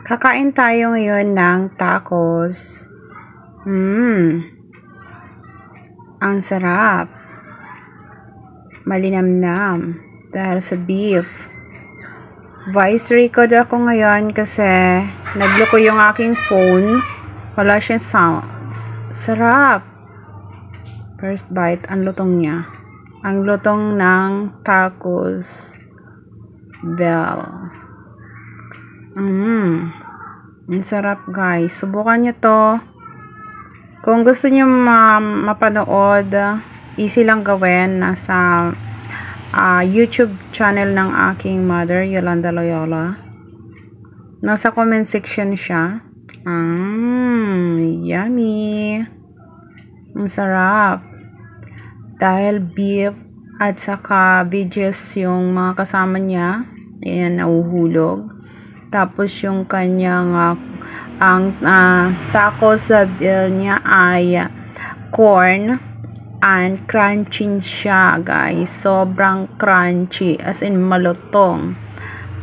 Kakain tayo ngayon ng tacos. Ang sarap. Malinamnam dahil sa beef. Voice record ako ngayon kasi nagloko yung aking phone. Wala siyang sound. Sarap. First bite, ang lutong niya. Ang lutong ng tacos bell. Ang sarap, guys. Subukan nyo to. Kung gusto nyo mapanood, easy lang gawin. Nasa YouTube channel ng aking mother, Yolanda Loyola. Nasa comment section siya. Yummy. Ang sarap. Dahil beef at saka veggies yung mga kasama niya. Ayan, nauhulog. Tapos yung kanyang tacos niya ay corn and crunchy siya, guys. Sobrang crunchy, as in malutong.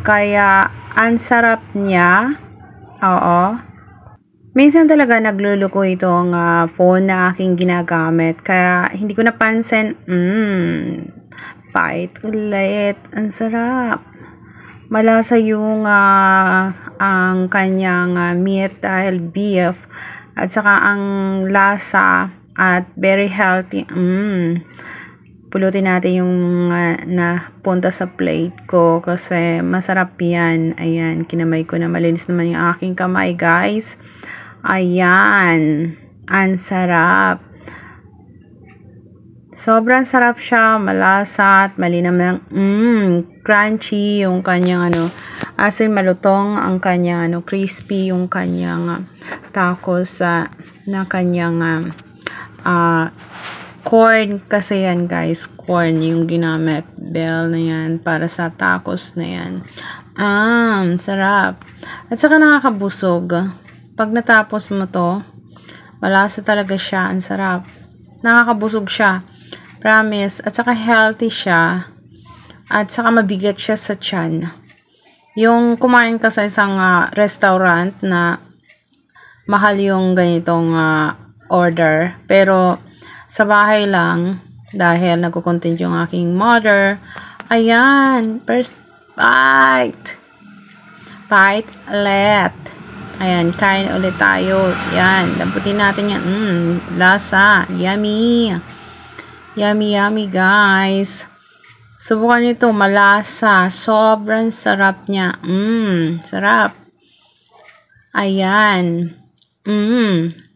Kaya ang sarap niya. Oo. Minsan talaga nagluluko itong phone na aking ginagamit. Kaya hindi ko napansin. Bite ulit. Ang sarap. Malasa yung ang kanyang meat dahil beef at saka ang lasa at very healthy. Pulutin natin yung napunta sa plate ko kasi masarap yan. Ayan, kinamay ko na. Malinis naman yung aking kamay, guys. Ayan, ang sarap. Sobrang sarap siya, malasa at malinam crunchy yung kanyang as in malutong ang kanyang crispy yung kanyang tacos na kanyang corn kasi yan, guys. Corn yung ginamit. Bell na yan para sa tacos na yan. Sarap. At saka nakakabusog. Pag natapos mo to, malasa talaga siya. Ang sarap. Nakakabusog siya. Promise. At saka healthy siya. At saka mabigat siya sa tiyan. Yung kumain ka sa isang restaurant na mahal yung ganitong order. Pero sa bahay lang, dahil nagko-content yung aking mother. Ayan. First bite. Bite ulit. Ayan. Kain ulit tayo. Ayan. Lamputin natin yan. Lasa. Yummy. Yummy, yummy, guys. Subukan nyo ito. Malasa. Sobrang sarap niya. Sarap. Ayan.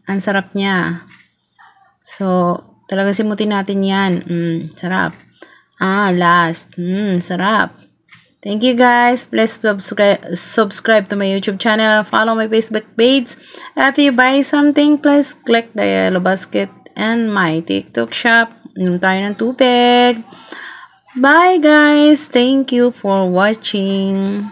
Ang sarap niya. So, talaga simutin natin yan. Sarap. Last. Sarap. Thank you, guys. Please subscribe to my YouTube channel and follow my Facebook page. If you buy something, please click the yellow basket and my TikTok shop. Inom tayo ng tubig. Bye, guys. Thank you for watching.